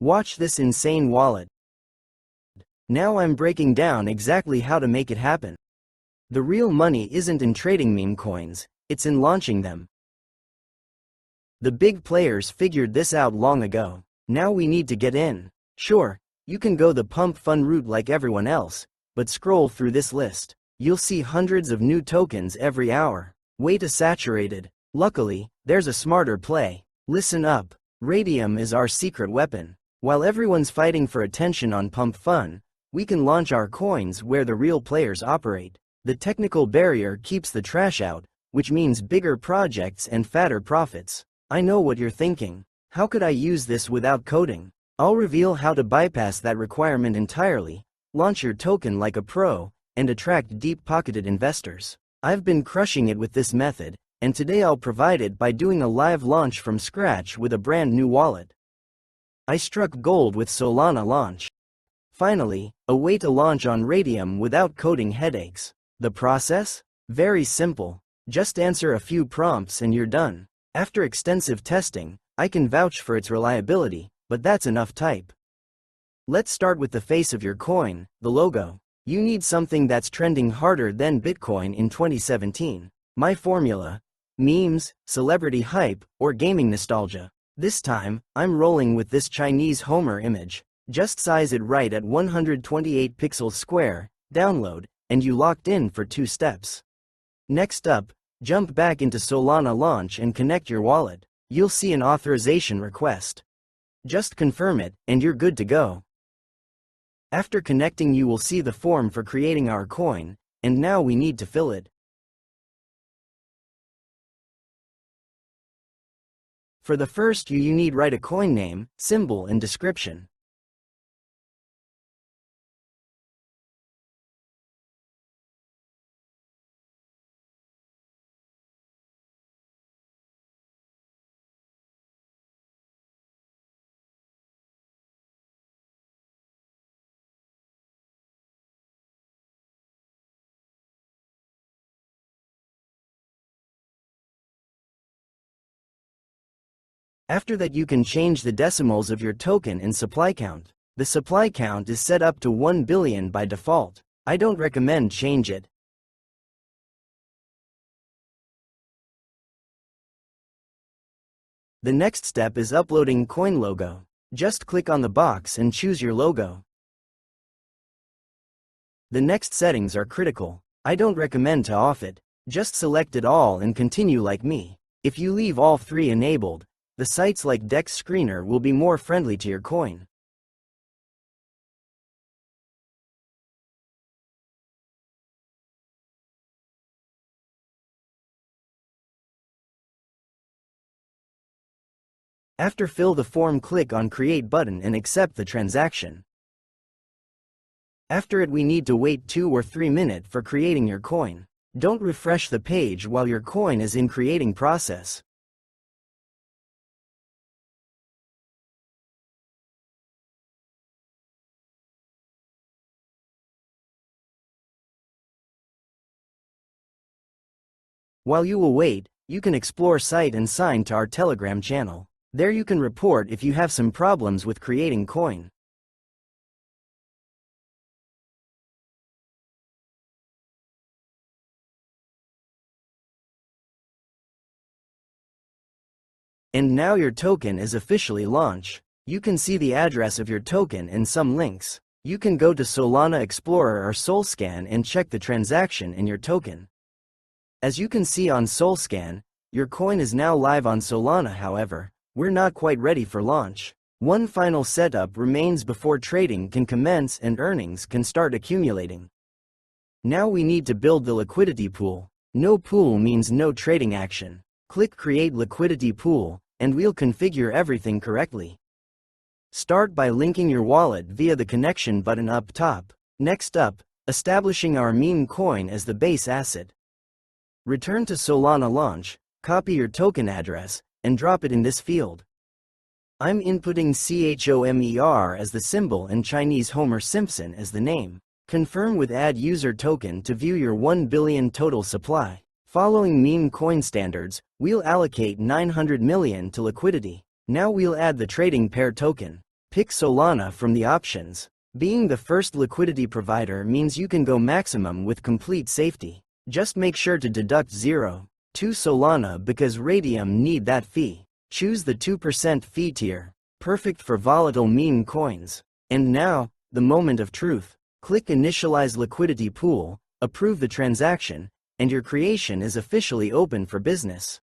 Watch this insane wallet. Now I'm breaking down exactly how to make it happen. The real money isn't in trading meme coins, it's in launching them. The big players figured this out long ago. Now we need to get in. Sure, you can go the Pump.Fun route like everyone else, but scroll through this list. You'll see hundreds of new tokens every hour. Way too saturated. Luckily, there's a smarter play. Listen up. Radium is our secret weapon. While everyone's fighting for attention on Pump.Fun, we can launch our coins where the real players operate. The technical barrier keeps the trash out, which means bigger projects and fatter profits. I know what you're thinking. How could I use this without coding? I'll reveal how to bypass that requirement entirely, launch your token like a pro, and attract deep-pocketed investors. I've been crushing it with this method, and today I'll provide it by doing a live launch from scratch with a brand new wallet. I struck gold with Solana launch. Finally, a way to launch on Radium without coding headaches. The process? Very simple. Just answer a few prompts and you're done. After extensive testing, I can vouch for its reliability, but that's enough type. Let's start with the face of your coin, the logo. You need something that's trending harder than Bitcoin in 2017. My formula: memes, celebrity hype, or gaming nostalgia. This time, I'm rolling with this Chinese Homer image. Just size it right at 128 pixels square, download, and you locked in for 2 steps. Next up, jump back into Solana launch and connect your wallet. You'll see an authorization request. Just confirm it, and you're good to go. After connecting, you will see the form for creating our coin, and now we need to fill it. For the first you need write a coin name, symbol and description. After that you can change the decimals of your token and supply count. The supply count is set up to 1 billion by default. I don't recommend change it. The next step is uploading coin logo. Just click on the box and choose your logo. The next settings are critical. I don't recommend to off it. Just select it all and continue like me. If you leave all 3 enabled, the sites like Dex Screener will be more friendly to your coin. After fill the form, click on Create button and accept the transaction. After it we need to wait 2 or 3 minutes for creating your coin. Don't refresh the page while your coin is in creating process. While you will wait, you can explore site and sign to our Telegram channel. There you can report if you have some problems with creating coin. And now your token is officially launched. You can see the address of your token and some links. You can go to Solana Explorer or SolScan and check the transaction in your token. As you can see on SolScan, your coin is now live on Solana. However, we're not quite ready for launch. One final setup remains before trading can commence and earnings can start accumulating. Now we need to build the liquidity pool. No pool means no trading action. Click Create Liquidity Pool, and we'll configure everything correctly. Start by linking your wallet via the connection button up top. Next up, establishing our meme coin as the base asset. Return to Solana launch, copy your token address, and drop it in this field. I'm inputting CHOMER as the symbol and Chinese Homer Simpson as the name. Confirm with Add User Token to view your 1 billion total supply. Following meme coin standards, we'll allocate 900 million to liquidity. Now we'll add the trading pair token. Pick Solana from the options. Being the first liquidity provider means you can go maximum with complete safety. Just make sure to deduct 0.2 Solana because Radium need that fee. Choose the 2% fee tier. Perfect for volatile meme coins. And now, the moment of truth. Click Initialize Liquidity Pool, approve the transaction, and your creation is officially open for business.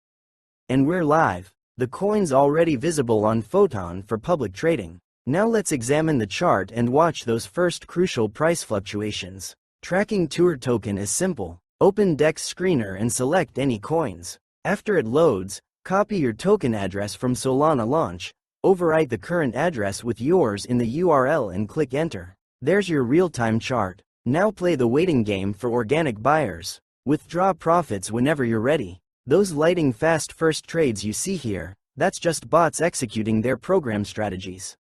And we're live. The coin's already visible on Photon for public trading. Now let's examine the chart and watch those first crucial price fluctuations. Tracking Tour token is simple. Open DEX Screener and select any coins. After it loads, copy your token address from Solana launch, overwrite the current address with yours in the URL and click Enter. There's your real-time chart. Now play the waiting game for organic buyers. Withdraw profits whenever you're ready. Those lightning fast first trades you see here, that's just bots executing their program strategies.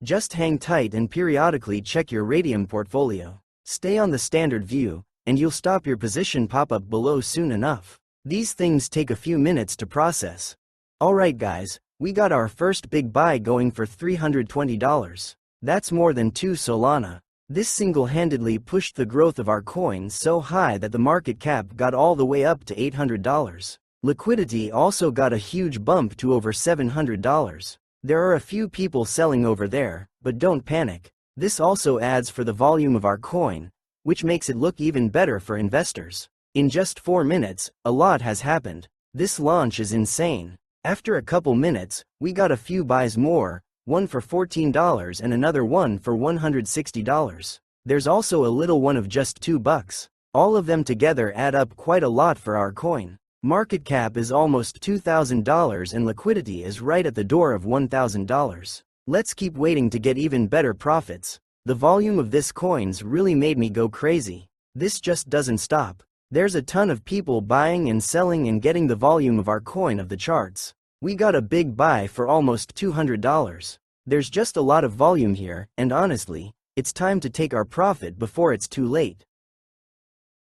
Just hang tight and periodically check your Radium portfolio. Stay on the standard view, and you'll stop your position pop up below soon enough. These things take a few minutes to process. Alright guys, we got our first big buy going for $320. That's more than 2 Solana. This single-handedly pushed the growth of our coin so high that the market cap got all the way up to $800. Liquidity also got a huge bump to over $700. There are a few people selling over there, but don't panic. This also adds for the volume of our coin, which makes it look even better for investors. In just 4 minutes, a lot has happened. This launch is insane. After a couple minutes, we got a few buys more, one for $14 and another one for $160. There's also a little one of just $2. All of them together add up quite a lot for our coin. Market cap is almost $2,000 and liquidity is right at the door of $1,000. Let's keep waiting to get even better profits. The volume of this coins really made me go crazy. This just doesn't stop. There's a ton of people buying and selling and getting the volume of our coin of the charts. We got a big buy for almost $200. There's just a lot of volume here, and honestly, it's time to take our profit before it's too late.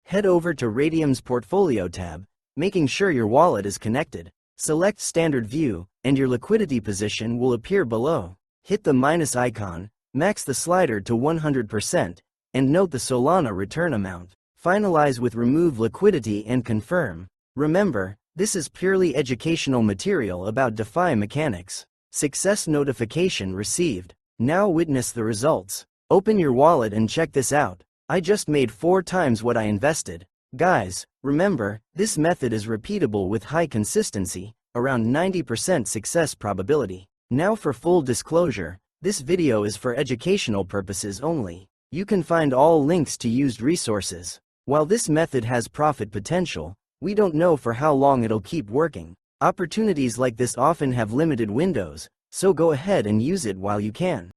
Head over to Radium's Portfolio tab, making sure your wallet is connected. Select Standard View, and your liquidity position will appear below. Hit the minus icon, max the slider to 100%, and note the Solana return amount. Finalize with Remove Liquidity and confirm. Remember, this is purely educational material about DeFi mechanics. Success notification received. Now witness the results. Open your wallet and check this out. I just made 4 times what I invested. Guys, remember, this method is repeatable with high consistency, around 90% success probability. Now for full disclosure, this video is for educational purposes only. You can find all links to used resources. While this method has profit potential, we don't know for how long it'll keep working. Opportunities like this often have limited windows, so go ahead and use it while you can.